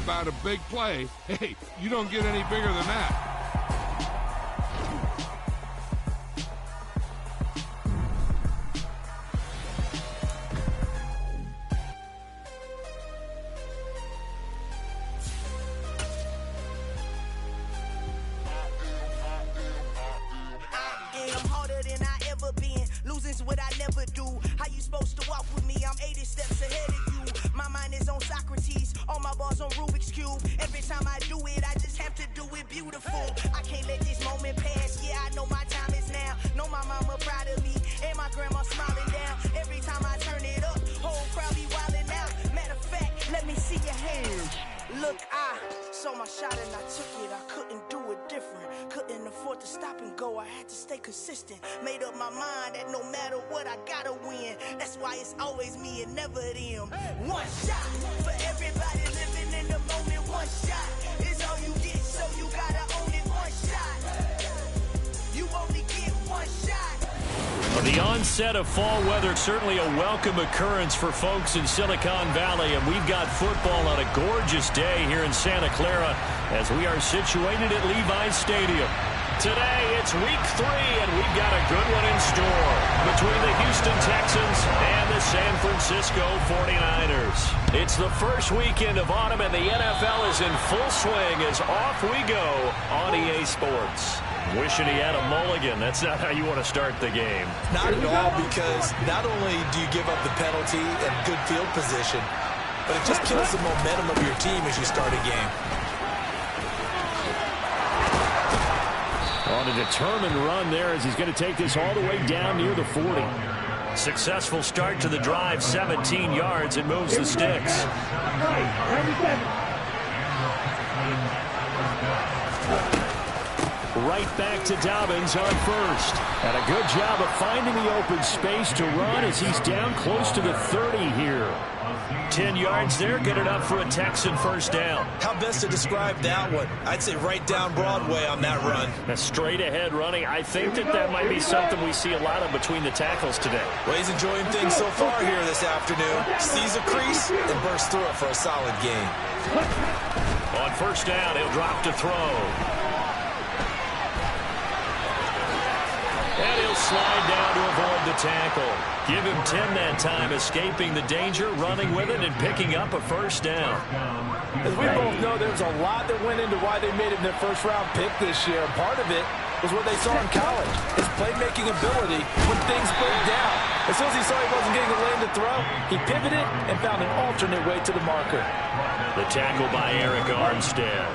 about a big play, hey, you don't get any bigger than that. What I never do. How you supposed to walk with me? I'm 80 steps ahead of you. My mind is on Socrates, all my bars on Rubik's Cube. Every time I do it, I just have to do it beautiful. I can't let this moment pass. Yeah, I know my time is now. Know my mama proud of me, and my grandma smiling down. Every time I turn it up, whole crowd be wilding out. Matter of fact, let me see your hands. Look, I saw my shot and I took it. I couldn't do it different. Couldn't afford to stop and go. I had to stay consistent. Made up my mind that no matter what, I gotta win. That's why it's always me and never them. One shot for everybody living in the moment. One shot is all you get, so you gotta own it. One shot. You only get one shot. Well, the onset of fall weather, certainly a welcome occurrence for folks in Silicon Valley, and we've got football on a gorgeous day here in Santa Clara as we are situated at Levi's Stadium. Today, it's week 3, and we've got a good one in store between the Houston Texans and the San Francisco 49ers. It's the first weekend of autumn, and the NFL is in full swing as off we go on EA Sports. Wishing he had a mulligan. That's not how you want to start the game. Not at all, because not only do you give up the penalty and good field position, but it just kills the momentum of your team as you start a game. On a determined run there as he's going to take this all the way down near the 40. Successful start to the drive, 17 yards, and moves the sticks. Right back to Dobbins on first. And a good job of finding the open space to run as he's down close to the 30 here. 10 yards there, good enough for a Texan first down. How best to describe that one? I'd say right down Broadway on that run. A straight ahead running. I think that might be something we see a lot of between the tackles today. Well, he's enjoying things so far here this afternoon. Sees a crease and bursts through it for a solid gain. On first down, he'll drop to throw. And he'll slide down to avoid the tackle. Give him 10 that time, escaping the danger, running with it, and picking up a first down. As we both know, there's a lot that went into why they made him their first-round pick this year. Part of it was what they saw in college, his playmaking ability when things broke down. As soon as he saw he wasn't getting a lane to throw, he pivoted and found an alternate way to the marker. The tackle by Eric Armstead.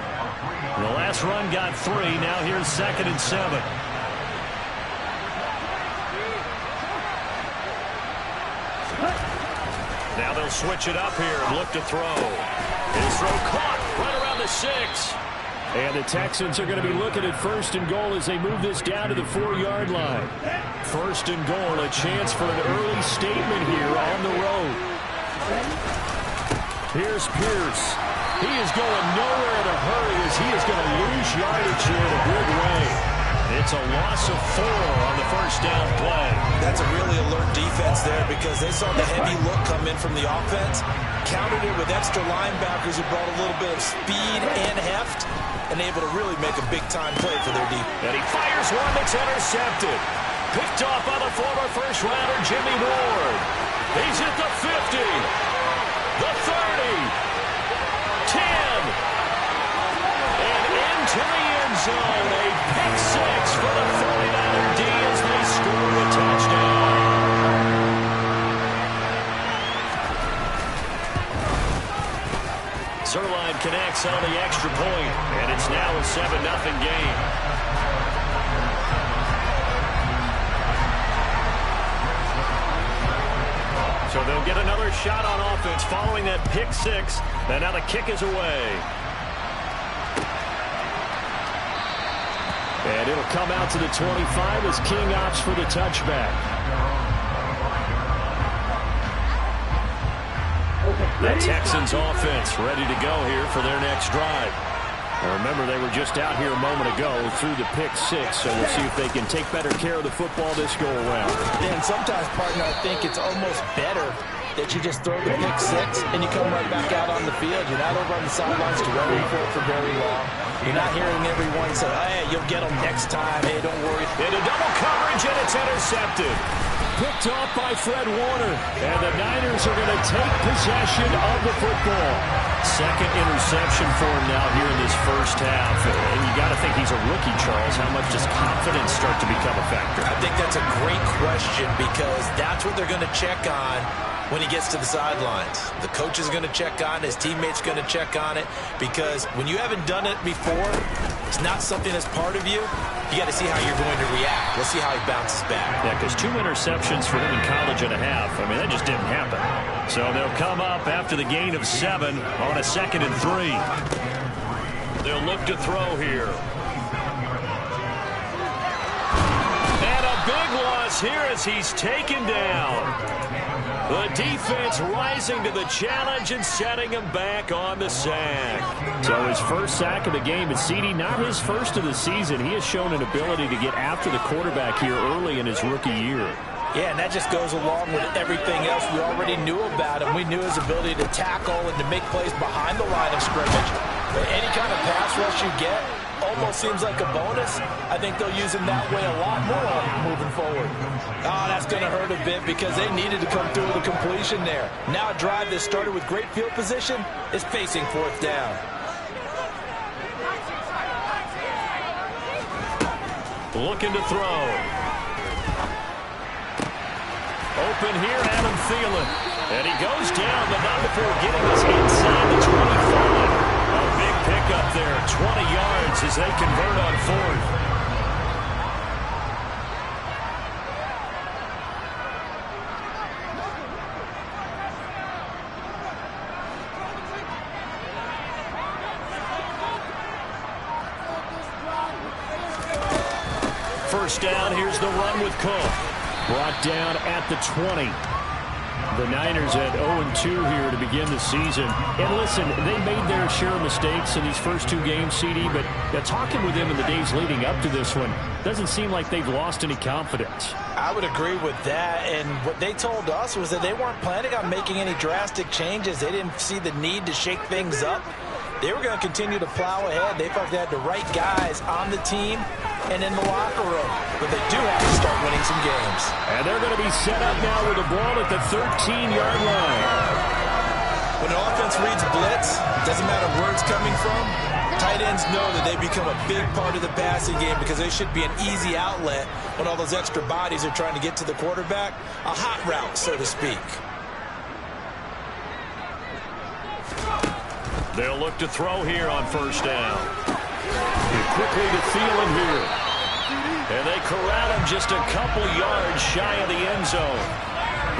The last run got 3. Now here's 2nd and 7. Now they'll switch it up here and look to throw. His throw caught right around the 6. And the Texans are going to be looking at 1st and goal as they move this down to the 4-yard line. 1st and goal, a chance for an early statement here on the road. Here's Pierce. He is going nowhere in a hurry as he is going to lose yardage here in a big way. It's a loss of 4 on the first down play. That's a really alert defense there because they saw the heavy look come in from the offense, countered it with extra linebackers who brought a little bit of speed and heft, and able to really make a big-time play for their defense. And he fires one that's intercepted. Picked off by the former first-rounder Jimmy Ward. He's at the 50, the 30, 10, and into the end zone. A pick 6 for the 49er D as they score a touchdown. Zuerlein connects on the extra point, and it's now a 7-0 game. So they'll get another shot on offense following that pick 6, and now the kick is away. And it'll come out to the 25 as King opts for the touchback. The Texans offense ready to go here for their next drive. Now remember, they were just out here a moment ago through the pick 6, so we'll see if they can take better care of the football this go around. And sometimes, partner, I think it's almost better that you just throw the pick six and you come right back out on the field. You're not over on the sidelines dwelling for very long. You're not hearing everyone say, hey, you'll get them next time. Hey, don't worry. Into double coverage, and it's intercepted. Picked off by Fred Warner. And the Niners are going to take possession of the football. Second interception for him now here in this first half. And you got to think he's a rookie, Charles. How much does confidence start to become a factor? I think that's a great question because that's what they're going to check on when he gets to the sidelines. The coach is going to check on it. His teammates going to check on it because when you haven't done it before, it's not something that's part of you. You got to see how you're going to react. Let's see how he bounces back. Yeah, because 2 interceptions for him in college and a half. I mean, that just didn't happen. So they'll come up after the gain of 7 on a 2nd and 3. They'll look to throw here. And a big loss here as he's taken down. The defense rising to the challenge and setting him back on the sack. So his first sack of the game, and CD, not his first of the season. He has shown an ability to get after the quarterback here early in his rookie year. Yeah, and that just goes along with everything else we already knew about him. We knew his ability to tackle and to make plays behind the line of scrimmage. But any kind of pass rush you get almost seems like a bonus. I think they'll use him that way a lot more moving forward. Oh, that's going to hurt a bit because they needed to come through with a completion there. Now a drive that started with great field position is facing 4th down. Looking to throw. Open here, Adam Thielen. And he goes down, but not before getting us inside the 25. A big pickup there, 20 yards as they convert on 4th. First down, here's the run with Cook. Brought down at the 20. The Niners at 0-2 here to begin the season. And listen, they made their share of mistakes in these first 2 games, CD, but talking with them in the days leading up to this one, doesn't seem like they've lost any confidence. I would agree with that, and what they told us was that they weren't planning on making any drastic changes. They didn't see the need to shake things up. They were going to continue to plow ahead. They felt they had the right guys on the team and in the locker room. But they do have to start winning some games. And they're going to be set up now with the ball at the 13-yard line. When an offense reads blitz, doesn't matter where it's coming from, tight ends know that they become a big part of the passing game because they should be an easy outlet when all those extra bodies are trying to get to the quarterback. A hot route, so to speak. They'll look to throw here on first down. Quickly to Thielen here. And they corral him just a couple yards shy of the end zone.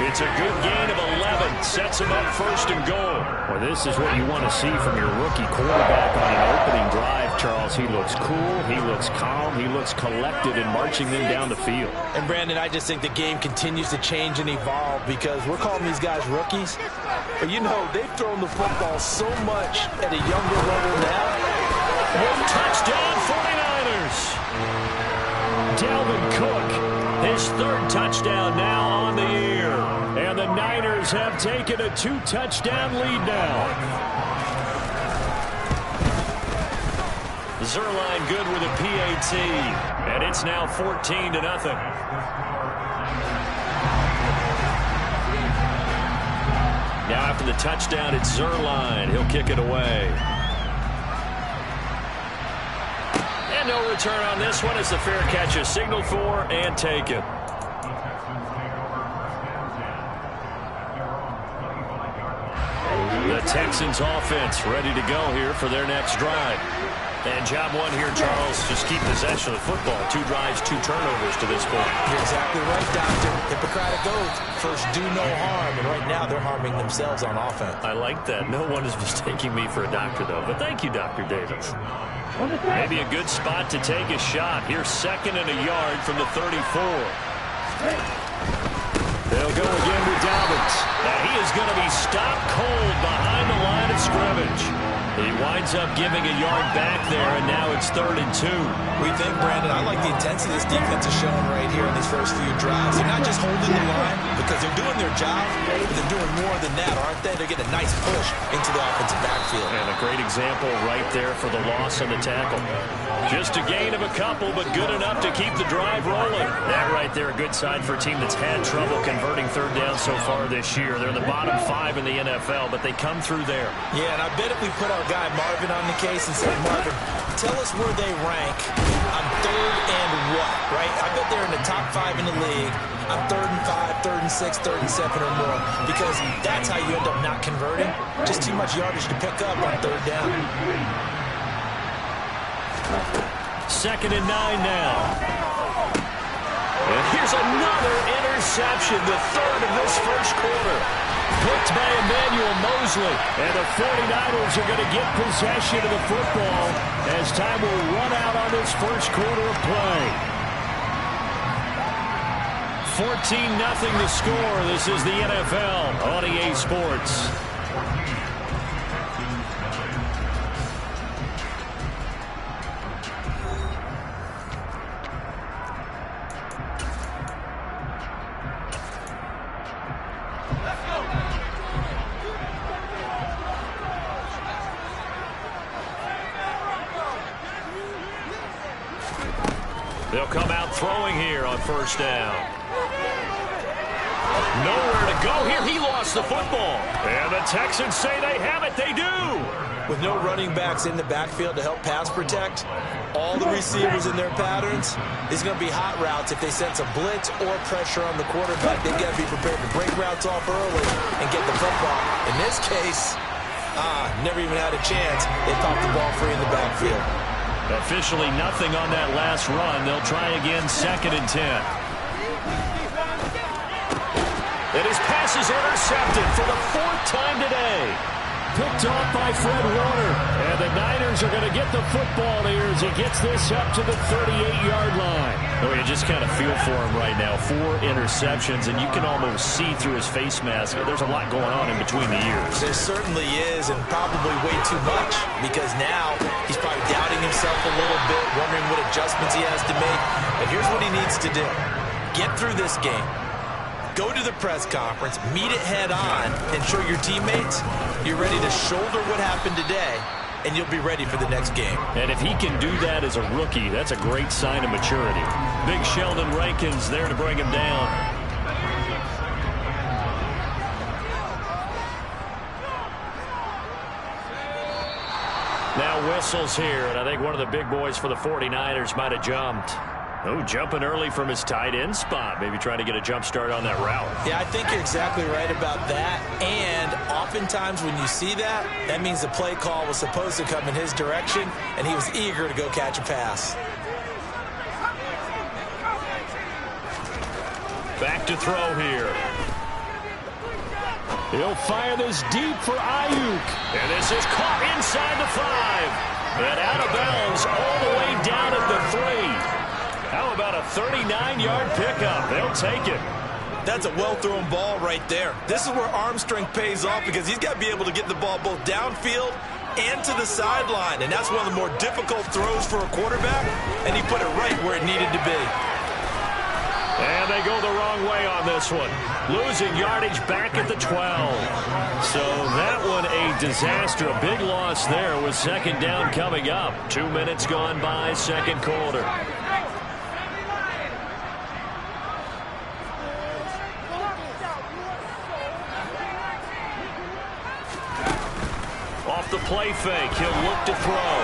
It's a good gain of 11. Sets him up 1st and goal. Well, this is what you want to see from your rookie quarterback on an opening drive, Charles. He looks cool. He looks calm. He looks collected in marching them down the field. And, Brandon, I just think the game continues to change and evolve because we're calling these guys rookies. But, you know, they've thrown the football so much at a younger level now. One touchdown, 49ers. Dalvin Cook, his 3rd touchdown now on the year. And the Niners have taken a 2-touchdown lead now. Zuerlein good with a PAT. And it's now 14-0. Now after the touchdown, it's Zuerlein. He'll kick it away. And no return on this one as the fair catch is signaled for and taken. The Texans offense ready to go here for their next drive. And job 1 here, Charles, just keep possession of the football. 2 drives, 2 turnovers to this point. You're exactly right, Doctor. Hippocratic oath. First, do no harm. And right now, they're harming themselves on offense. I like that. No one is mistaking me for a doctor, though. But thank you, Dr. Davis. Maybe a good spot to take a shot. Here's 2nd and a yard from the 34. They'll go again with Dobbins. Now he is going to be stopped cold behind the line of scrimmage. He winds up giving a yard back there, and now it's 3rd and 2. We think, Brandon, I like the intensity this defense is showing right here in these first few drives. They're not just holding the line because they're doing their job, but they're doing more than that, aren't they? They're getting a nice push into the offensive backfield. And a great example right there for the loss on the tackle. Just a gain of a couple, but good enough to keep the drive rolling. That right there, a good sign for a team that's had trouble converting 3rd down so far this year. They're in the bottom 5 in the NFL, but they come through there. Yeah, and I bet if we put our guy Marvin on the case and say, Marvin, tell us where they rank on 3rd and what, right? I bet they're in the top 5 in the league on 3rd and 5, 3rd and 6, 3rd and 7 or more, because that's how you end up not converting. Just too much yardage to pick up on 3rd down. 2nd and 9 now. And here's another interception, the 3rd of this first quarter. Picked by Emmanuel Mosley. And the 49ers are going to get possession of the football as time will run out on this first quarter of play. 14-0 the score. This is the NFL on EA Sports. They'll come out throwing here on 1st down. Nowhere to go here. He lost the football. And the Texans say they have it. They do. With no running backs in the backfield to help pass protect, all the receivers in their patterns, it's going to be hot routes if they sense a blitz or pressure on the quarterback. They've got to be prepared to break routes off early and get the football. In this case, never even had a chance. They popped the ball free in the backfield. Officially nothing on that last run. They'll try again, 2nd and 10. And his pass is intercepted for the 4th time today. Picked off by Fred Warner. And the Niners are going to get the football here as he gets this up to the 38-yard line. Oh, you just kind of feel for him right now. 4 interceptions, and you can almost see through his face mask. There's a lot going on in between the ears. There certainly is, and probably way too much, because now he's probably doubting himself a little bit, wondering what adjustments he has to make. But here's what he needs to do. Get through this game. Go to the press conference, meet it head on, and show your teammates you're ready to shoulder what happened today, and you'll be ready for the next game. And if he can do that as a rookie, that's a great sign of maturity. Big Sheldon Rankins there to bring him down. Now whistles here, and I think one of the big boys for the 49ers might have jumped. Oh, jumping early from his tight end spot. Maybe trying to get a jump start on that route. Yeah, I think you're exactly right about that. And oftentimes when you see that, that means the play call was supposed to come in his direction, and he was eager to go catch a pass. Back to throw here. He'll fire this deep for Ayuk. And this is caught inside the 5. And out of bounds all the way down at the 3. How about a 39-yard pickup? They'll take it. That's a well-thrown ball right there. This is where arm strength pays off because he's got to be able to get the ball both downfield and to the sideline. And that's one of the more difficult throws for a quarterback, and he put it right where it needed to be. And they go the wrong way on this one. Losing yardage back at the 12. So that one a disaster. A big loss there with 2nd down coming up. 2 minutes gone by, 2nd quarter. Off the play fake, he'll look to throw.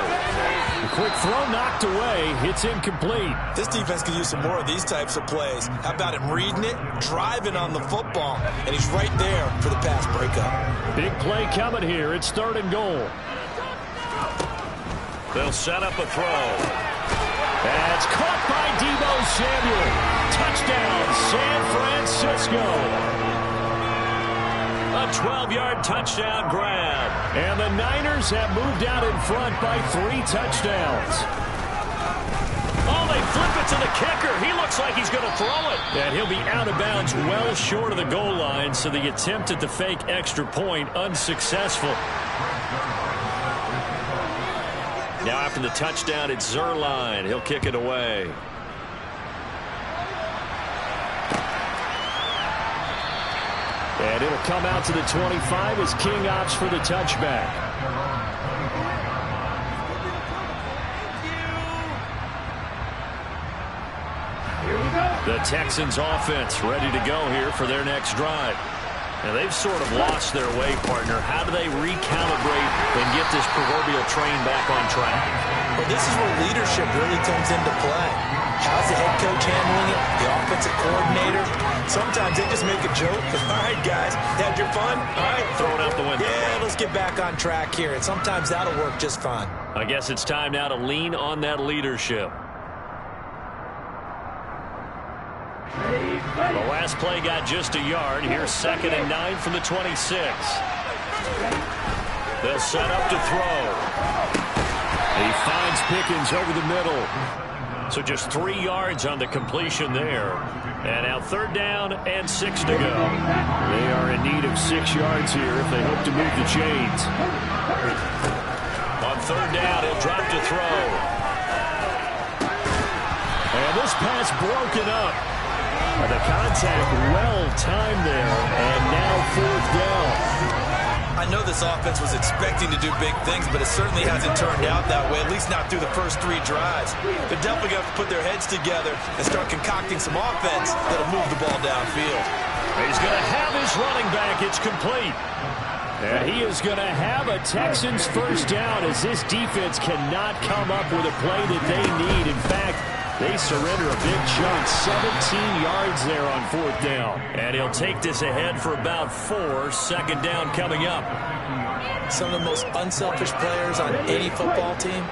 The quick throw knocked away. It's incomplete. This defense could use some more of these types of plays. How about him reading it, driving on the football, and he's right there for the pass breakup. Big play coming here. It's 3rd and goal. They'll set up a throw. That's caught by Deebo Samuel. Touchdown, San Francisco. A 12-yard touchdown grab. And the Niners have moved out in front by 3 touchdowns. Oh, they flip it to the kicker. He looks like he's going to throw it. And he'll be out of bounds well short of the goal line, so the attempt at the fake extra point unsuccessful. Now after the touchdown, it's Zuerlein. He'll kick it away. And it'll come out to the 25 as King opts for the touchback. The Texans offense ready to go here for their next drive. Now they've sort of lost their way, partner. How do they recalibrate and get this proverbial train back on track? Well, this is where leadership really comes into play. How's the head coach handling it? The offensive coordinator? Sometimes they just make a joke. All right, guys, had your fun? All right. Throw it out the window. Yeah, let's get back on track here. And sometimes that'll work just fine. I guess it's time now to lean on that leadership. The last play got just a yard. Here's 2nd and 9 from the 26. They'll set up to throw. He finds Pickens over the middle. So just 3 yards on the completion there. And now 3rd down and 6 to go. They are in need of 6 yards here if they hope to move the chains. On 3rd down, he'll drop to throw. And this pass broken up. The contact well-timed there, and now 4th down. I know this offense was expecting to do big things, but it certainly hasn't turned out that way, at least not through the first 3 drives. They're definitely going to have to put their heads together and start concocting some offense that'll move the ball downfield. He's going to have his running back. It's complete. And he is going to have a Texans first down as this defense cannot come up with a play that they need. In fact, they surrender a big chunk, 17 yards there on 4th down. And he'll take this ahead for about 4. 2nd down coming up. Some of the most unselfish players on any football team,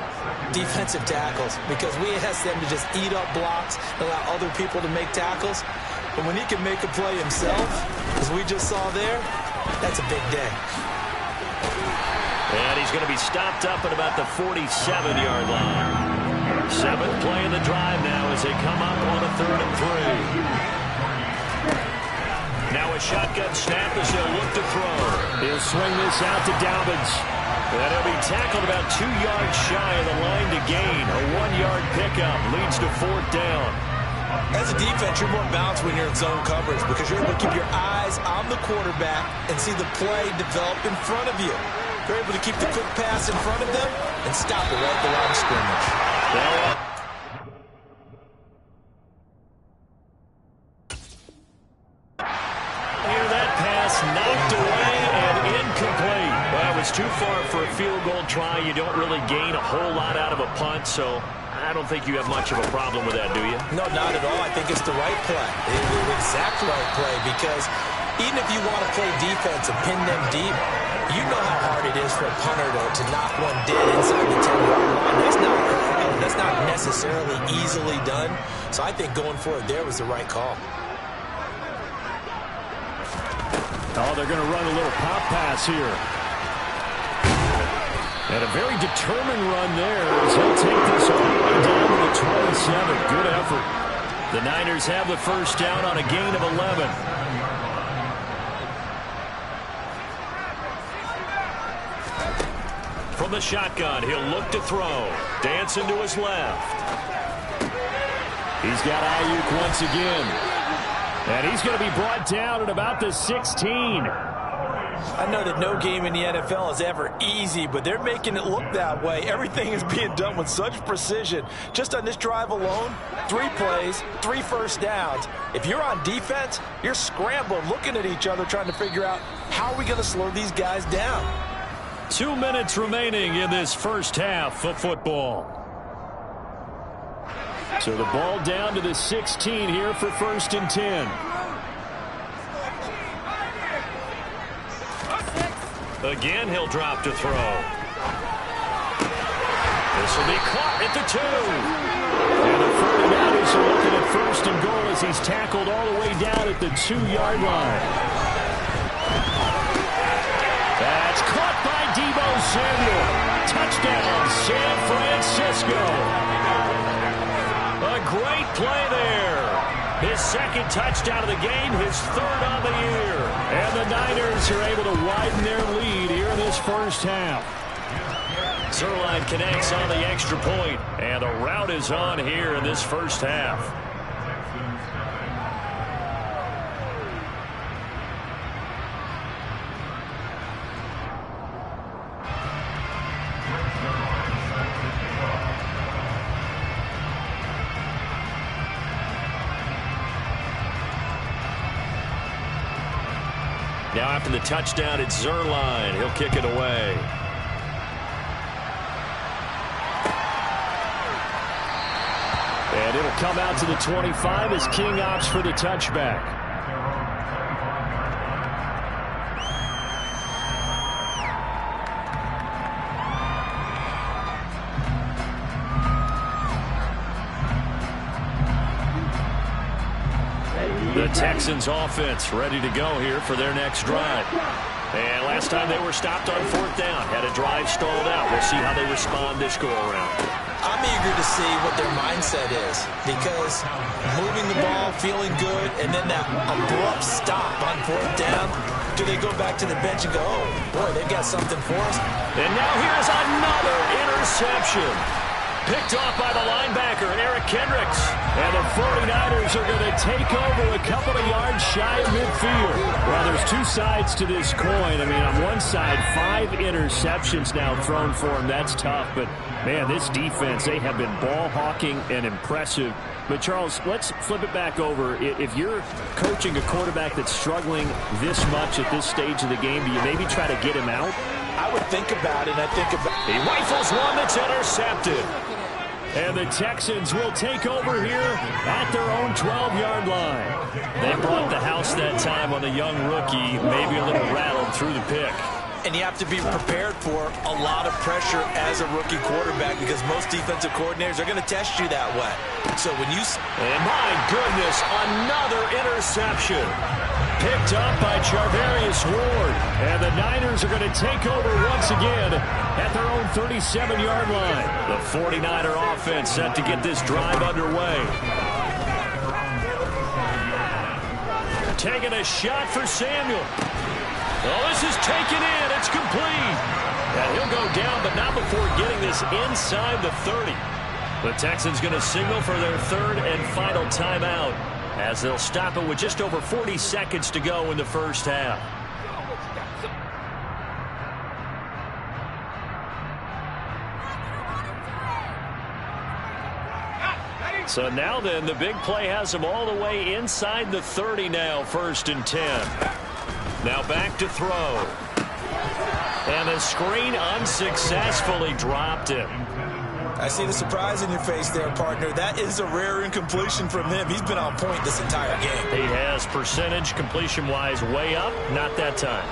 defensive tackles, because we ask them to just eat up blocks and allow other people to make tackles. But when he can make a play himself, as we just saw there, that's a big day. And he's going to be stopped up at about the 47-yard line. 7th play of the drive now as they come up on a 3rd and 3. Now a shotgun snap as they'll look to throw. He'll swing this out to Dobbins. And he'll be tackled about 2 yards shy of the line to gain. A 1-yard pickup leads to 4th down. As a defense, you're more balanced when you're in zone coverage because you're able to keep your eyes on the quarterback and see the play develop in front of you. You're able to keep the quick pass in front of them and stop it right at the line of scrimmage. Hear that pass knocked away and incomplete. Well, it was too far for a field goal try. You don't really gain a whole lot out of a punt, so I don't think you have much of a problem with that, do you? No, not at all. I think it's the right play, the exact right play, because even if you want to play defense and pin them deep, you know how hard it is for a punter to knock one dead inside the 10-yard line. That's not necessarily easily done. So I think going for it there was the right call. Oh, they're going to run a little pop pass here. And a very determined run there as he'll take this all the way down to the 27. Good effort. The Niners have the first down on a gain of 11. From the shotgun, he'll look to throw. Dancing to his left. He's got Ayuk once again. And he's going to be brought down at about the 16. I know that no game in the NFL is ever easy, but they're making it look that way. Everything is being done with such precision. Just on this drive alone, 3 plays, 3 first downs. If you're on defense, you're scrambling, looking at each other, trying to figure out how are we going to slow these guys down. 2 minutes remaining in this first half of football. So the ball down to the 16 here for 1st and 10. Again, he'll drop to throw. This will be caught at the 2. And the 49ers are looking at 1st and goal as he's tackled all the way down at the 2-yard line. That's caught by Deebo Samuel. Touchdown, San Francisco. A great play there. His 2nd touchdown of the game, his 3rd on the year. And the Niners are able to widen their lead here in this first half. Zuerlein connects on the extra point, and the rout is on here in this first half. Now after the touchdown, it's Zuerlein. He'll kick it away. And it'll come out to the 25 as King opts for the touchback. The Texans offense ready to go here for their next drive. And last time they were stopped on 4th down, had a drive stalled out. We'll see how they respond this go-around. I'm eager to see what their mindset is, because moving the ball, feeling good, and then that abrupt stop on 4th down, do they go back to the bench and go, oh, boy, they've got something for us? And now here's another interception. Picked off by the linebacker, Eric Kendricks. And the 49ers are going to take over a couple of yards shy of midfield. Well, there's two sides to this coin. I mean, on one side, 5 interceptions now thrown for him. That's tough. But, man, this defense, they have been ball hawking and impressive. But, Charles, let's flip it back over. If you're coaching a quarterback that's struggling this much at this stage of the game, do you maybe try to get him out? I would think about it. He rifles one that's intercepted. And the Texans will take over here at their own 12-yard line. They brought the house that time on the young rookie, maybe a little rattled through the pick. And you have to be prepared for a lot of pressure as a rookie quarterback, because most defensive coordinators are going to test you that way. So when you... And my goodness, another interception. Picked up by Charvarius Ward. And the Niners are going to take over once again at their own 37-yard line. The 49er offense set to get this drive underway. Taking a shot for Samuel. Oh, this is taken in. It's complete. And he'll go down, but not before getting this inside the 30. The Texans going to signal for their 3rd and final timeout, as they'll stop it with just over 40 seconds to go in the first half. So now then, the big play has them all the way inside the 30 now, 1st and 10. Now back to throw. And the screen unsuccessfully dropped him. I see the surprise in your face there, partner. That is a rare incompletion from him. He's been on point this entire game. He has percentage completion-wise way up. Not that time.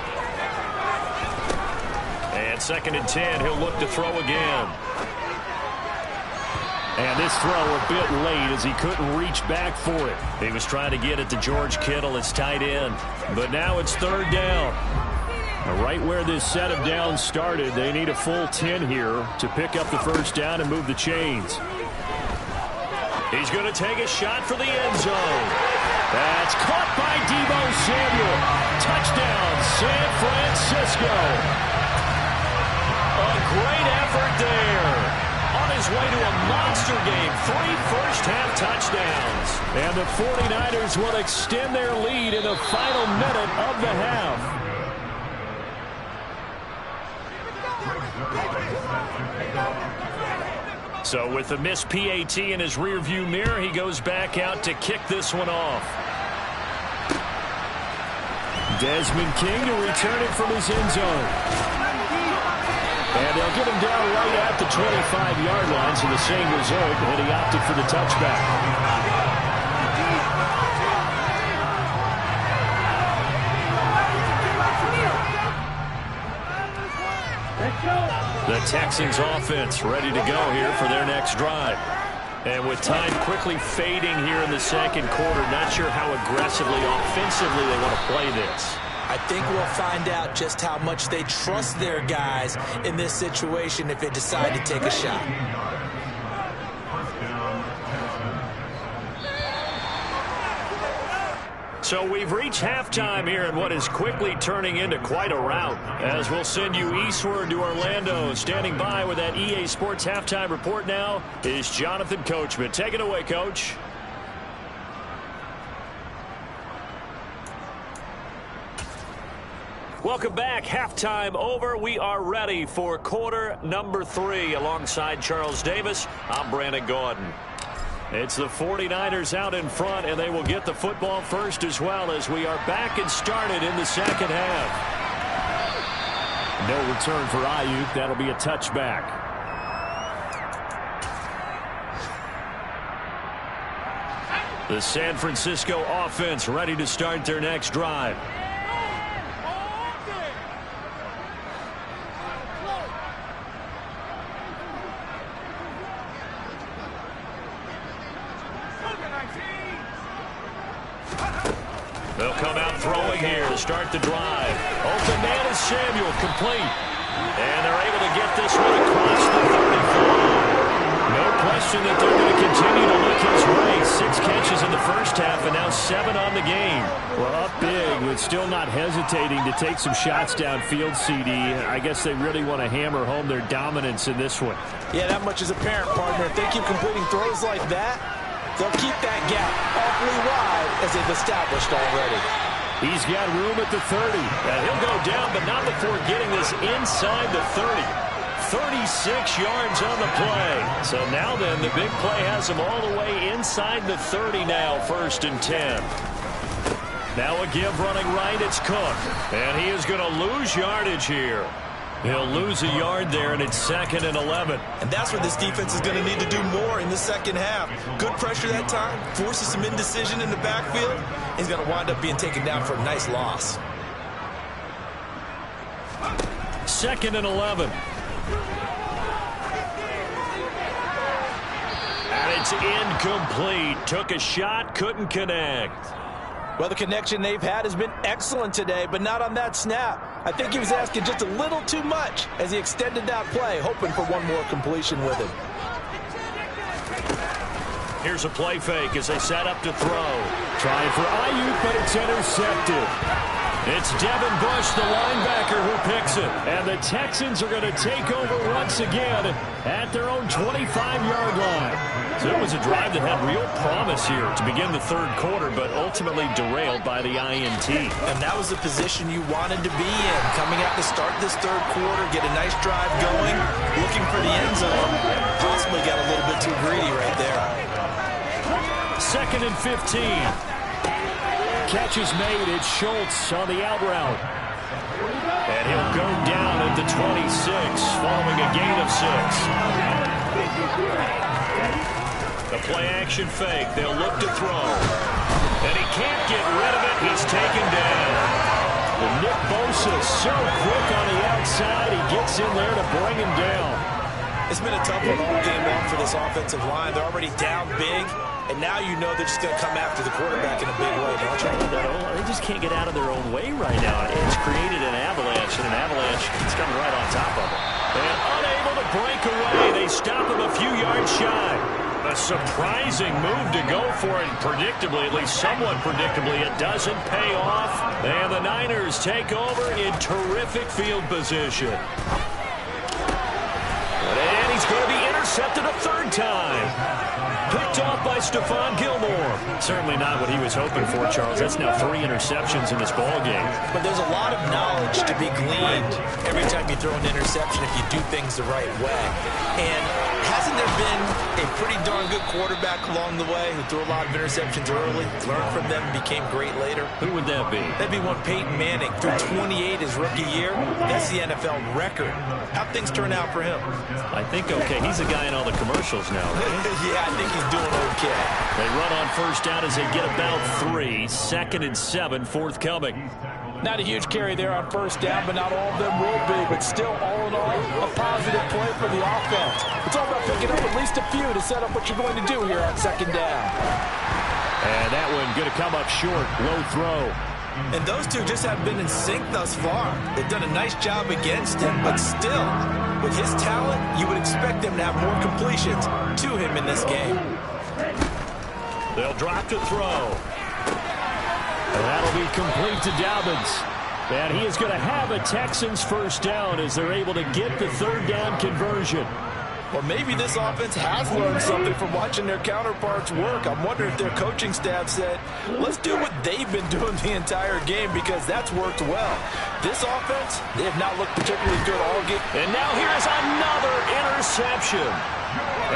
And 2nd and 10. He'll look to throw again. And this throw a bit late as he couldn't reach back for it. He was trying to get it to George Kittle, his tight end. But now it's 3rd down. Right where this set of downs started, they need a full 10 here to pick up the 1st down and move the chains. He's going to take a shot for the end zone. That's caught by Deebo Samuel. Touchdown, San Francisco. A great effort there. On his way to a monster game, 3 first-half touchdowns. And the 49ers will extend their lead in the final minute of the half. So with the missed PAT in his rearview mirror, he goes back out to kick this one off. Desmond King to return it from his end zone. And they'll get him down right at the 25-yard line, so the same result, and he opted for the touchback. The Texans offense ready to go here for their next drive. And with time quickly fading here in the 2nd quarter, not sure how aggressively, offensively they want to play this. I think we'll find out just how much they trust their guys in this situation if they decide to take a shot. So we've reached halftime here in what is quickly turning into quite a rout, as we'll send you eastward to Orlando. Standing by with that EA Sports halftime report now is Jonathan Coachman. Take it away, Coach. Welcome back. Halftime over. We are ready for quarter number 3. Alongside Charles Davis, I'm Brandon Gaudin. It's the 49ers out in front, and they will get the football first as well, as we are back and started in the second half. No return for Ayuk. That'll be a touchback. The San Francisco offense ready to start their next drive. They'll come out throwing here to start the drive. Open man is Samuel, complete. And they're able to get this one across the 35. No question that they're going to continue to look his way. 6 catches in the first half and now 7 on the game. Well, up big, but still not hesitating to take some shots downfield, CD. I guess they really want to hammer home their dominance in this one. Yeah, that much is apparent, partner. If they keep completing throws like that, they'll keep that gap awfully wide as they've established already. He's got room at the 30. He'll go down, but not before getting this inside the 30. 36 yards on the play. So now then, the big play has him all the way inside the 30 now, 1st and 10. Now a give running right, it's Cook. And he is going to lose yardage here. He'll lose a yard there, and it's 2nd and 11. And that's what this defense is going to need to do more in the second half. Good pressure that time, forces some indecision in the backfield. He's going to wind up being taken down for a nice loss. 2nd and 11. And it's incomplete. Took a shot, couldn't connect. Well, the connection they've had has been excellent today, but not on that snap. I think he was asking just a little too much as he extended that play, hoping for one more completion with it. Here's a play fake as they set up to throw. Trying for Ayuk, but it's intercepted. It's Devin Bush, the linebacker, who picks it. And the Texans are going to take over once again at their own 25-yard line. So it was a drive that had real promise here to begin the 3rd quarter, but ultimately derailed by the INT. And that was the position you wanted to be in. Coming out to start this 3rd quarter, get a nice drive going, looking for the end zone. Possibly got a little bit too greedy right there. 2nd and 15. Catch is made. It's Schultz on the out route. And he'll go down at the 26 following a gain of 6. The play action fake. They'll look to throw. And he can't get rid of it. He's taken down. And Nick Bosa so quick on the outside. He gets in there to bring him down. It's been a tough one all game long for this offensive line. They're already down big. And now you know they're just going to come after the quarterback in a big way, don't you? They just can't get out of their own way right now. It's created an avalanche, and an avalanche is coming right on top of them. And unable to break away, they stop him a few yards shy. A surprising move to go for it, predictably, at least somewhat predictably. It doesn't pay off, and the Niners take over in terrific field position. And he's going to be intercepted a 3rd time. Picked off by Stephon Gilmore. Certainly not what he was hoping for, Charles. That's now 3 interceptions in this ballgame. But there's a lot of knowledge to be gleaned every time you throw an interception if you do things the right way. And hasn't there been a pretty darn good quarterback along the way who threw a lot of interceptions early, learned from them, and became great later? Who would that be? That'd be one Peyton Manning. Threw 28 his rookie year. That's the NFL record. How'd things turn out for him? I think okay. He's a guy in all the commercials now, right? Yeah, I think he's doing okay. They run on 1st down as they get about 3. 2nd and 7, forthcoming. Not a huge carry there on 1st down, but not all of them will be. But still, all in all, a positive play for the offense. It's all about picking up at least a few to set up what you're going to do here on 2nd down. And that one going to come up short. Low throw. And those two just have been in sync thus far. They've done a nice job against him, but still, with his talent, you would expect them to have more completions to him in this game. They'll drop to throw. And that'll be complete to Dobbins. And he is going to have a Texans first down as they're able to get the third down conversion. Well, maybe this offense has learned something from watching their counterparts work. I'm wondering if their coaching staff said, let's do what they've been doing the entire game, because that's worked well. This offense, they have not looked particularly good all game. And now here's another interception.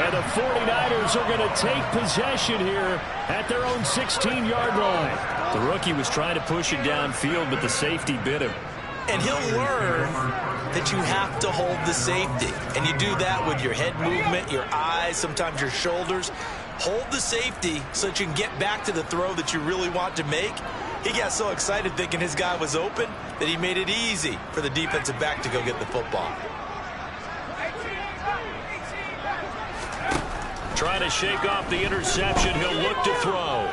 And the 49ers are going to take possession here at their own 16-yard line. The rookie was trying to push it downfield, but the safety bit him. And he'll learn that you have to hold the safety. And you do that with your head movement, your eyes, sometimes your shoulders. Hold the safety so that you can get back to the throw that you really want to make. He got so excited thinking his guy was open that he made it easy for the defensive back to go get the football. Trying to shake off the interception. He'll look to throw.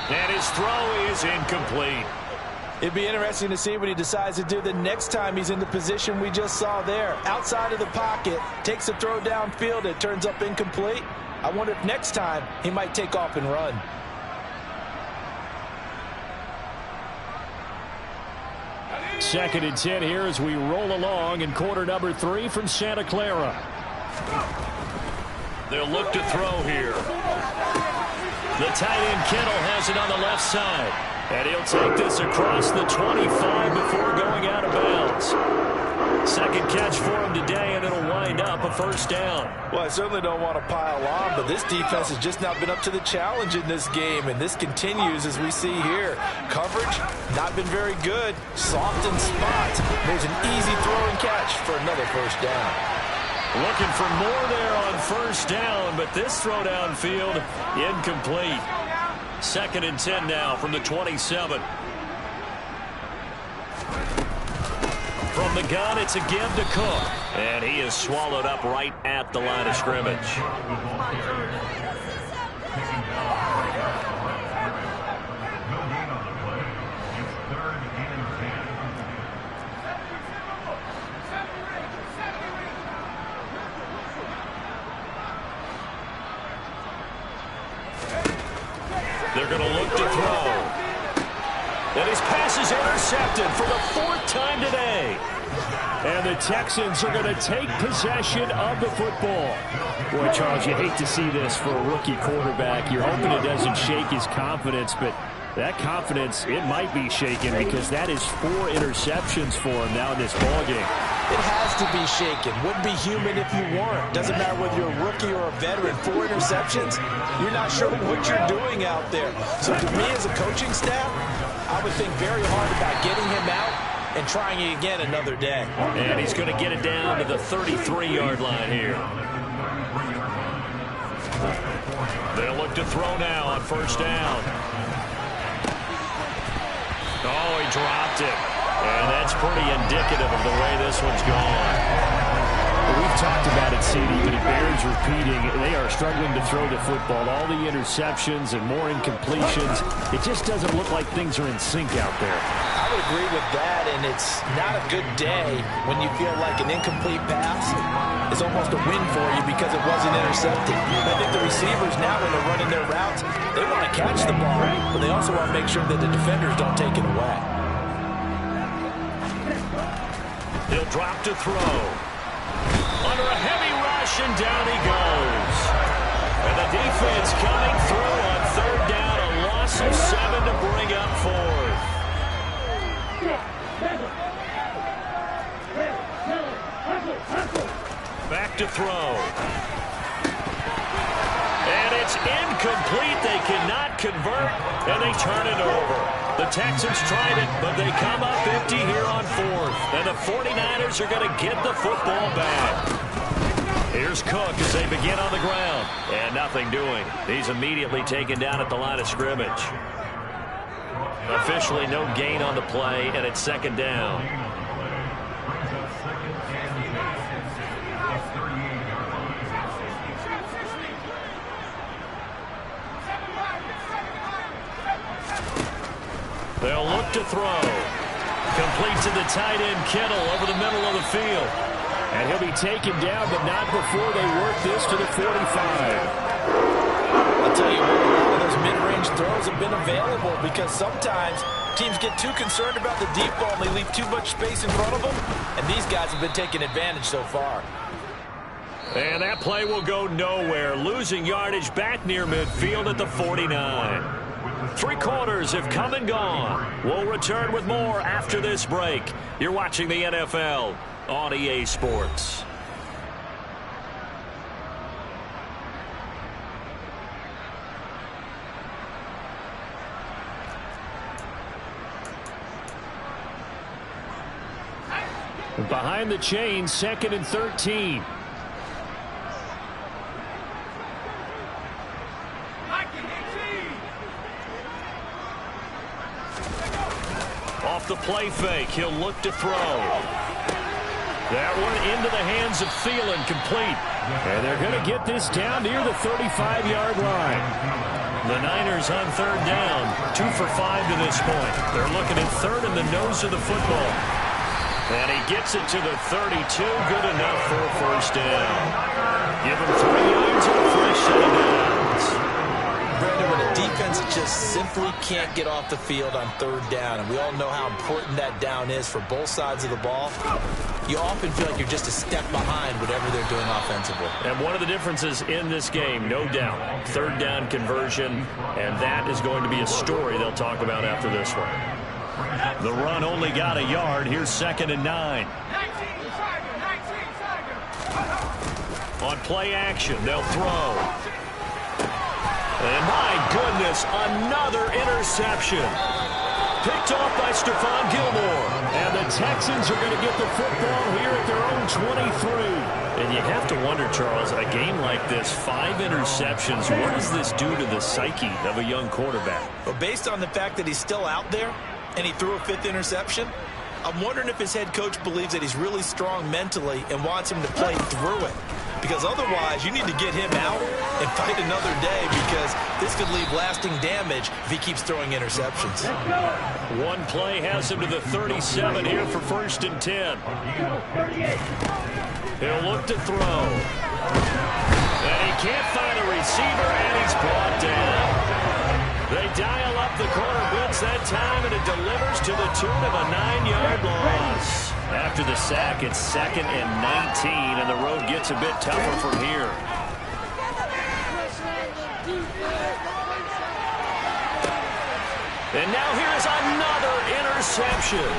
And his throw is incomplete. It'd be interesting to see what he decides to do the next time he's in the position we just saw there. Outside of the pocket, takes a throw downfield, it turns up incomplete. I wonder if next time he might take off and run. Second and 10 here as we roll along in quarter number 3 from Santa Clara. They'll look to throw here. The tight end Kittle has it on the left side. And he'll take this across the 25 before going out of bounds. Second catch for him today, and it'll wind up a first down. Well, I certainly don't want to pile on, but this defense has just not been up to the challenge in this game, and this continues as we see here. Coverage, not been very good. Soft in spots. There's an easy throw and catch for another first down. Looking for more there on first down, but this throw downfield incomplete. Second and 10 now from the 27. From the gun, it's a give to Cook. And he is swallowed up right at the line of scrimmage. They're going to look to throw. And his pass is intercepted for the 4th time today. And the Texans are going to take possession of the football. Boy, Charles, you hate to see this for a rookie quarterback. You're hoping it doesn't shake his confidence, but that confidence, it might be shaken because that is 4 interceptions for him now in this ballgame. It has to be shaken. Wouldn't be human if you weren't. Doesn't matter whether you're a rookie or a veteran. 4 interceptions, you're not sure what you're doing out there. So to me as a coaching staff, I would think very hard about getting him out and trying it again another day. And he's going to get it down to the 33-yard line here. They'll look to throw now on first down. Oh, he dropped it. And that's pretty indicative of the way this one's gone. We've talked about it, CD, but it bears repeating. They are struggling to throw the football. All the interceptions and more incompletions. It just doesn't look like things are in sync out there. I would agree with that, and it's not a good day when you feel like an incomplete pass is almost a win for you because it wasn't intercepted. I think the receivers now, when they're running their routes, they want to catch the ball, but they also want to make sure that the defenders don't take it away. He'll drop to throw. Under a heavy rush, and down he goes. And the defense coming through on third down. A loss of 7 to bring up 4th. Back to throw. And it's incomplete. They cannot convert, and they turn it over. The Texans tried it, but they come up empty here on 4th. And the 49ers are going to get the football back. Here's Cook as they begin on the ground. And nothing doing. He's immediately taken down at the line of scrimmage. Officially no gain on the play, and it's second down. They'll look to throw. Complete to the tight end Kittle over the middle of the field. And he'll be taken down, but not before they work this to the 45. I I'll tell you what, a lot of those mid-range throws have been available because sometimes teams get too concerned about the deep ball and they leave too much space in front of them, and these guys have been taking advantage so far. And that play will go nowhere, losing yardage back near midfield at the 49. 3 quarters have come and gone. We'll return with more after this break. You're watching the NFL on EA Sports. Behind the chain, 2nd and 13. Off the play fake, he'll look to throw. That one into the hands of Thielen, complete. And they're going to get this down near the 35-yard line. The Niners on 3rd down, 2 for 5 to this point. They're looking at 3rd in the nose of the football. And he gets it to the 32, good enough for a 1st down. Give him 3 yards and a fresh set of downs. Brandon, when a defense just simply can't get off the field on 3rd down, and we all know how important that down is for both sides of the ball, you often feel like you're just a step behind whatever they're doing offensively. And one of the differences in this game, no doubt, 3rd down conversion, and that is going to be a story they'll talk about after this one. The run only got a yard. Here's 2nd and 9. On play action, they'll throw. And my goodness, another interception. Picked off by Stephon Gilmore. And the Texans are going to get the football here at their own 23. And you have to wonder, Charles, a game like this, 5 interceptions, what does this do to the psyche of a young quarterback? But based on the fact that he's still out there and he threw a 5th interception, I'm wondering if his head coach believes that he's really strong mentally and wants him to play through it. Because otherwise, you need to get him out and fight another day, because this could leave lasting damage if he keeps throwing interceptions. One play has him to the 37 here for 1st and 10. He'll look to throw. And he can't find a receiver, and he's brought down. They dial up the corner blitz that time, and it delivers to the tune of a 9-yard loss. After the sack, it's 2nd and 19, and the road gets a bit tougher from here. And now here's another interception.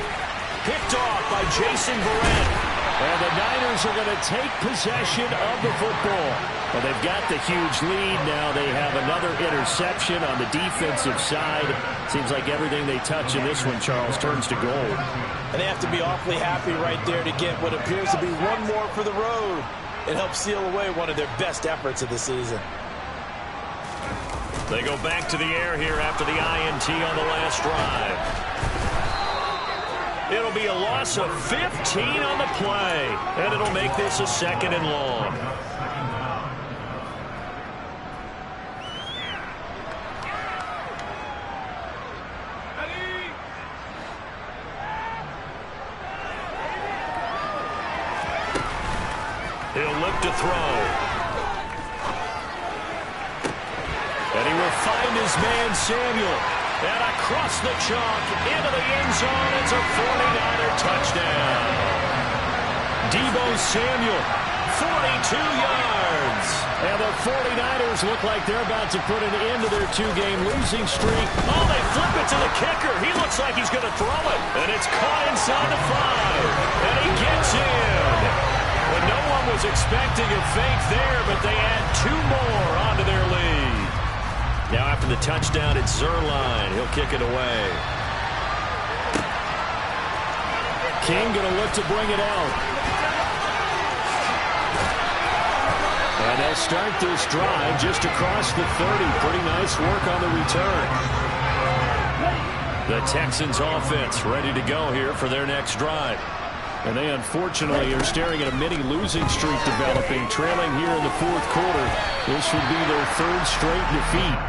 Picked off by Jason Verrett. And the Niners are going to take possession of the football. Well, they've got the huge lead now. They have another interception on the defensive side. Seems like everything they touch in this one, Charles, turns to gold. And they have to be awfully happy right there to get what appears to be one more for the road. It helps seal away one of their best efforts of the season. They go back to the air here after the INT on the last drive. It'll be a loss of 15 on the play, and it'll make this a 2nd and long. He'll look to throw. And he will find his man, Samuel. And across the chalk, into the end zone, it's a 49er touchdown. Deebo Samuel, 42 yards. And the 49ers look like they're about to put an end to their 2-game losing streak. Oh, they flip it to the kicker. He looks like he's going to throw it. And it's caught inside the 5. And he gets in. And no one was expecting a fake there, but they add 2 more onto their lead. Now after the touchdown, it's Zuerlein. He'll kick it away. King going to look to bring it out. And they'll start this drive just across the 30. Pretty nice work on the return. The Texans offense ready to go here for their next drive. And they unfortunately are staring at a mini losing streak developing, trailing here in the 4th quarter. This would be their 3rd straight defeat.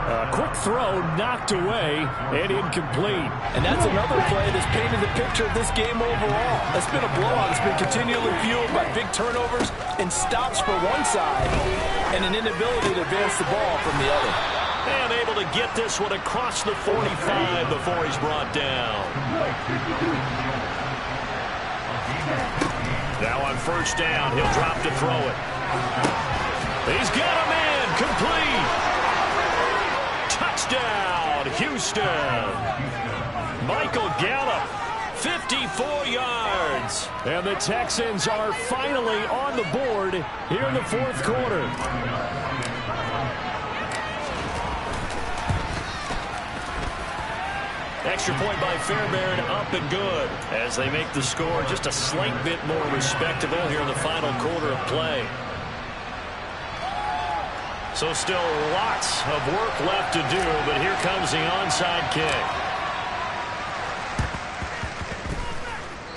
A quick throw knocked away and incomplete. And that's another play that's painted the picture of this game overall. It's been a blowout. It's been continually fueled by big turnovers and stops for one side and an inability to advance the ball from the other. And able to get this one across the 45 before he's brought down. Now on first down, he'll drop to throw it. He's got a man, complete. Touchdown, Houston. Michael Gallup, 54 yards. And the Texans are finally on the board here in the fourth quarter. Extra point by Fairbairn, up and good, as they make the score just a slight bit more respectable here in the final quarter of play. So still lots of work left to do, but here comes the onside kick.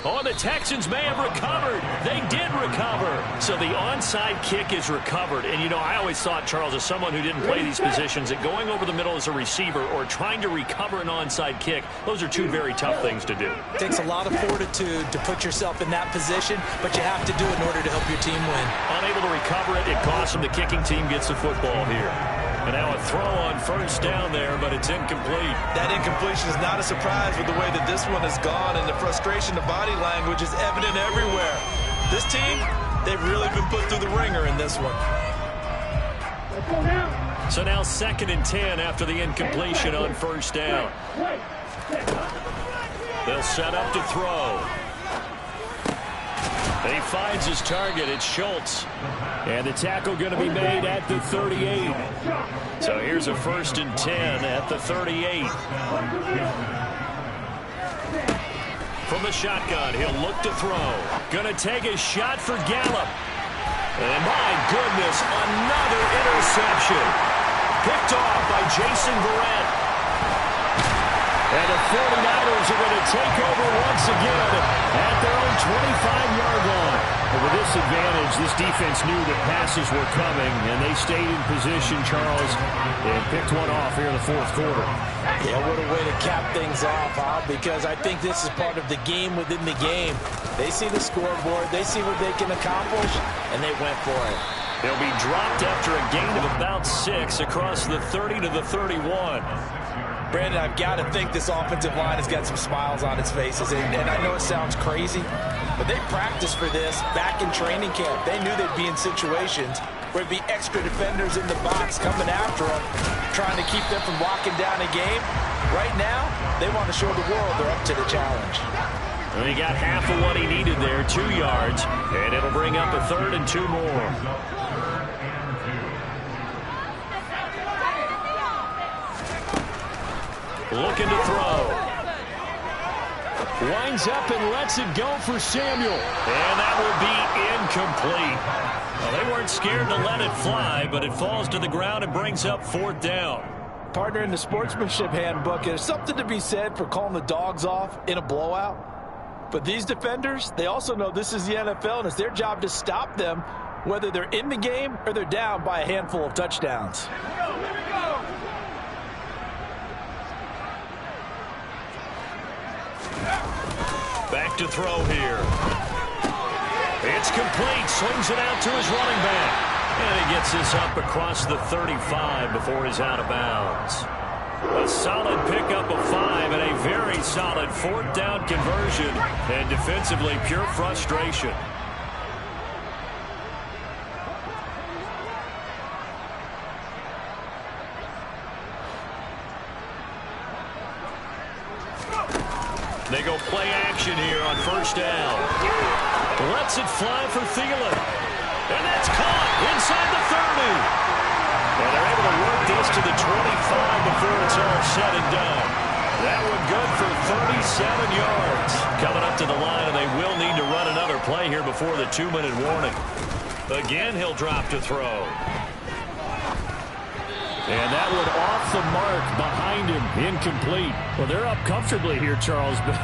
Oh, the Texans may have recovered. They did recover. So the onside kick is recovered. And, you know, I always thought, Charles, as someone who didn't play these positions, that going over the middle as a receiver or trying to recover an onside kick, those are two very tough things to do. It takes a lot of fortitude to put yourself in that position, but you have to do it in order to help your team win. Unable to recover it, it costs them. The kicking team gets the football here. And now a throw on first down there, but it's incomplete. That incompletion is not a surprise with the way that this one has gone, and the frustration, the body language is evident everywhere. This team, they've really been put through the ringer in this one. So now 2nd and 10 after the incompletion on first down. They'll set up to throw. And he finds his target. It's Schultz. And the tackle going to be made at the 38. So here's a 1st and 10 at the 38. From the shotgun, he'll look to throw. Going to take a shot for Gallup. And my goodness, another interception. Picked off by Jason Verrett. And the 49ers are going to take over once again at their own 25-yard line. And with this advantage, this defense knew that passes were coming, and they stayed in position, Charles, and picked one off here in the fourth quarter. Yeah, what a way to cap things off, huh? Because I think this is part of the game within the game. They see the scoreboard, they see what they can accomplish, and they went for it. They'll be dropped after a gain of about 6 across the 30 to the 31. Brandon, I've got to think this offensive line has got some smiles on its faces. And I know it sounds crazy, but they practiced for this back in training camp. They knew they'd be in situations where there'd be extra defenders in the box coming after them, trying to keep them from locking down a game. Right now, they want to show the world they're up to the challenge. Well, he got half of what he needed there, 2 yards, and it'll bring up a 3rd and 2 more. Looking to throw. Winds up and lets it go for Samuel. And that will be incomplete. Well, they weren't scared to let it fly, but it falls to the ground and brings up 4th down. Partner, in the sportsmanship handbook, there's something to be said for calling the dogs off in a blowout. But these defenders, they also know this is the NFL, and it's their job to stop them, whether they're in the game or they're down by a handful of touchdowns. Back to throw here. It's complete. Swings it out to his running back. And he gets this up across the 35 before he's out of bounds. A solid pickup of 5 and a very solid 4th down conversion. And defensively, pure frustration. They go play action here on first down. Lets it fly for Thielen. And that's caught inside the 30. And they're able to work this to the 25 before it's all said and done. That one good for 37 yards. Coming up to the line, and they will need to run another play here before the 2-minute warning. Again, he'll drop to throw. And that one off the mark behind him, incomplete. Well, they're up comfortably here, Charles, but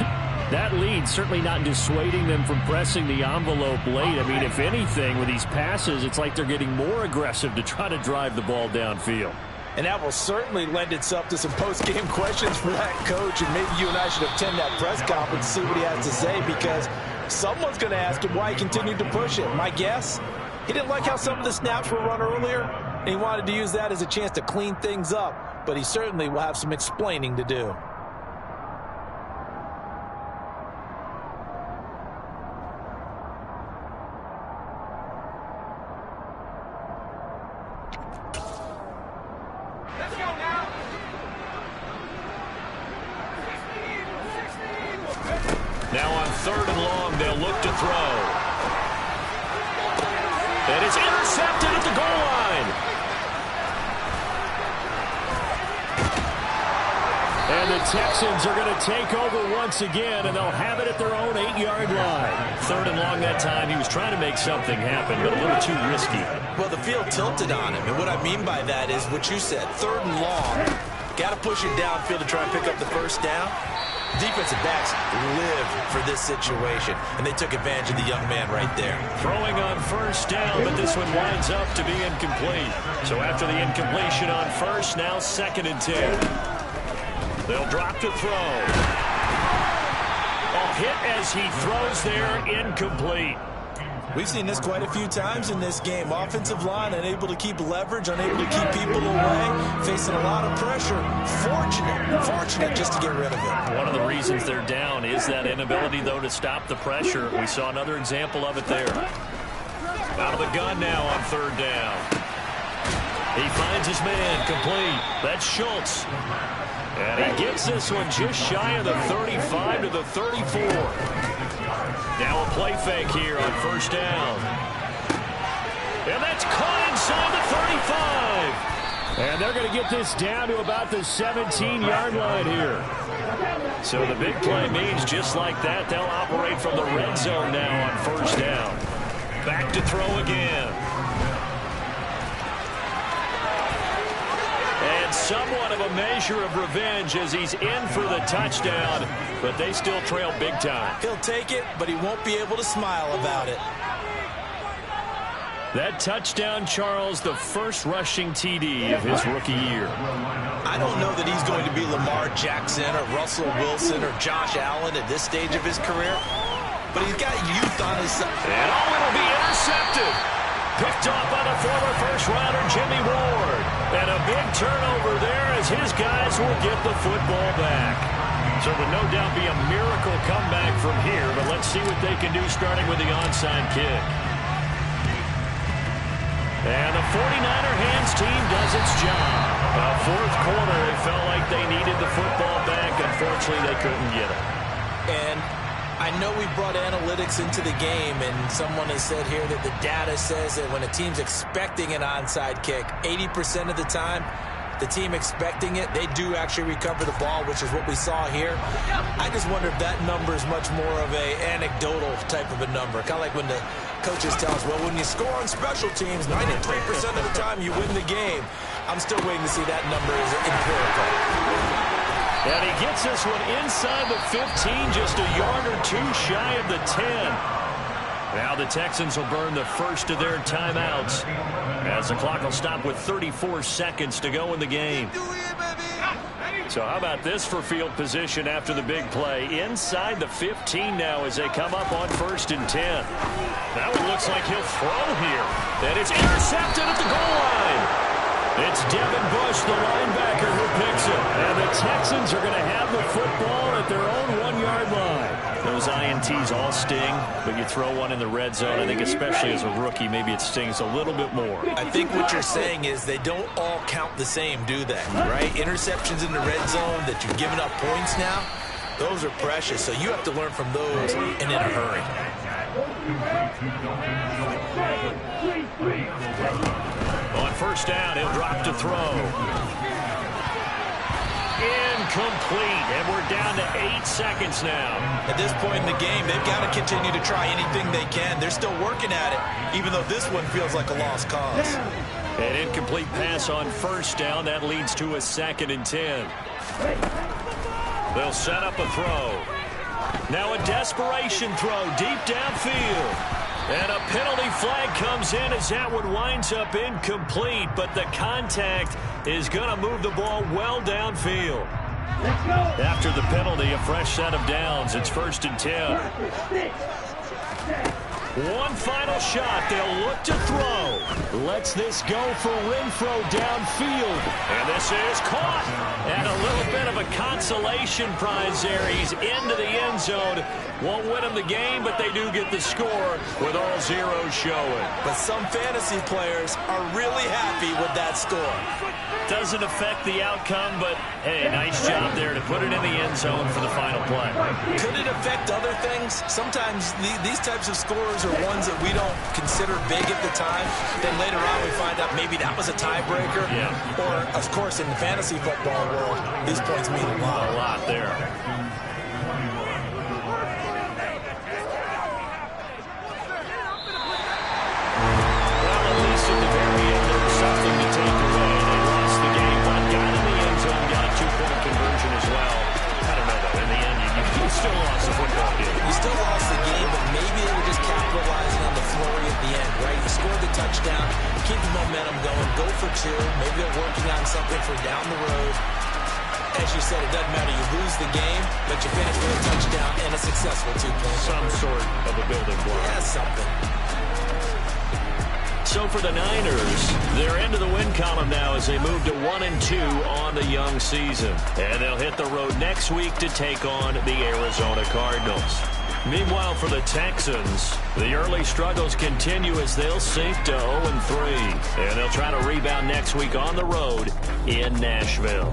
that lead certainly not dissuading them from pressing the envelope late. I mean, if anything, with these passes, it's like they're getting more aggressive to try to drive the ball downfield. And that will certainly lend itself to some post-game questions for that coach. And maybe you and I should attend that press conference to see what he has to say, because someone's going to ask him why he continued to push it. My guess, he didn't like how some of the snaps were run earlier, and he wanted to use that as a chance to clean things up. But he certainly will have some explaining to do. Now on 3rd and long, they'll look to throw. And it's intercepted at the goal line. And the Texans are going to take over once again, and they'll have it at their own 8-yard line. 3rd and long that time. He was trying to make something happen, but a little too risky. Well, the field tilted on him, and what I mean by that is what you said, 3rd and long. Got to push it downfield to try and pick up the first down. Defensive backs live for this situation, and they took advantage of the young man right there. Throwing on 1st down, but this one winds up to be incomplete. So after the incompletion on 1st, now 2nd and 10. They'll drop to throw. A hit as he throws there, incomplete. We've seen this quite a few times in this game. Offensive line unable to keep leverage, unable to keep people away, facing a lot of pressure. Fortunate just to get rid of it. One of the reasons they're down is that inability, though, to stop the pressure. We saw another example of it there. Out of the gun now on 3rd down. He finds his man, complete. That's Schultz. And he gets this one just shy of the 35 to the 34. Now a play fake here on 1st down. And that's caught inside the 35. And they're going to get this down to about the 17-yard line here. So the big play means just like that, they'll operate from the red zone now on 1st down. Back to throw again. And somewhat of a measure of revenge as he's in for the touchdown, but they still trail big time. He'll take it, but he won't be able to smile about it. That touchdown, Charles, the first rushing TD of his rookie year. I don't know that he's going to be Lamar Jackson or Russell Wilson or Josh Allen at this stage of his career, but he's got youth on his side. And it'll be intercepted. Picked off by the former first-rounder Jimmy Ward. And a big turnover there as his guys will get the football back. So it would no doubt be a miracle comeback from here, but let's see what they can do starting with the onside kick. And the 49er hands team does its job. 4th quarter, it felt like they needed the football back. Unfortunately, they couldn't get it. And I know we brought analytics into the game, and someone has said here that the data says that when a team's expecting an onside kick, 80% of the time, the team expecting it, they do actually recover the ball, which is what we saw here. I just wonder if that number is much more of a anecdotal type of a number. Kind of like when the coaches tell us, well, when you score on special teams, 93% of the time you win the game. I'm still waiting to see that number as empirical. And he gets this one inside the 15, just a yard or two shy of the 10. Now the Texans will burn the first of their timeouts as the clock will stop with 34 seconds to go in the game. So how about this for field position after the big play? Inside the 15 now as they come up on 1st and 10. Now it looks like he'll throw here. And it's intercepted at the goal line. It's Devin Bush, the linebacker, who picks it. And the Texans are going to have the football at their own 1-yard line. Those INTs all sting, but you throw one in the red zone, I think especially as a rookie, maybe it stings a little bit more. I think what you're saying is they don't all count the same, do they? Right? Interceptions in the red zone that you've given up points now, those are precious. So you have to learn from those and in a hurry. On 1st down, he'll drop to throw. Incomplete, and we're down to 8 seconds now. At this point in the game, they've got to continue to try anything they can. They're still working at it, even though this one feels like a lost cause. An incomplete pass on 1st down. That leads to a 2nd and 10. They'll set up a throw. Now a desperation throw deep downfield. And a penalty flag comes in as that one winds up incomplete, but the contact is going to move the ball well downfield. After the penalty, a fresh set of downs. It's 1st and 10. One final shot. They'll look to throw. Lets this go for Renfrow downfield. And this is caught. And a little bit of a consolation prize there. He's into the end zone. Won't win them the game, but they do get the score with all zeros showing. But some fantasy players are really happy with that score. Doesn't affect the outcome, but, hey, nice job there to put it in the end zone for the final play. Could it affect other things? Sometimes these types of scores are ones that we don't consider big at the time. Then later on we find out maybe that was a tiebreaker. Yeah. Or, of course, in the fantasy football world, these points mean a lot. A lot there. Well, at least at the very end, there was something to take away. They lost the game, but got in the end zone, got a 2-point conversion as well. I don't know, though. In the end, you still lost the football game. You still lost the game, but maybe they were just capitalizing on the flurry at the end, right? You scored the touchdown, keep the momentum going, go for 2. Maybe they're working on something for down the road. As you said, it doesn't matter. You lose the game, but you finish with a touchdown and a successful 2-point. Some sort of a building block. Yeah, something. So for the Niners, they're into the win column now as they move to 1-2 on the young season. And they'll hit the road next week to take on the Arizona Cardinals. Meanwhile, for the Texans, the early struggles continue as they'll sink to 0-3. And they'll try to rebound next week on the road in Nashville.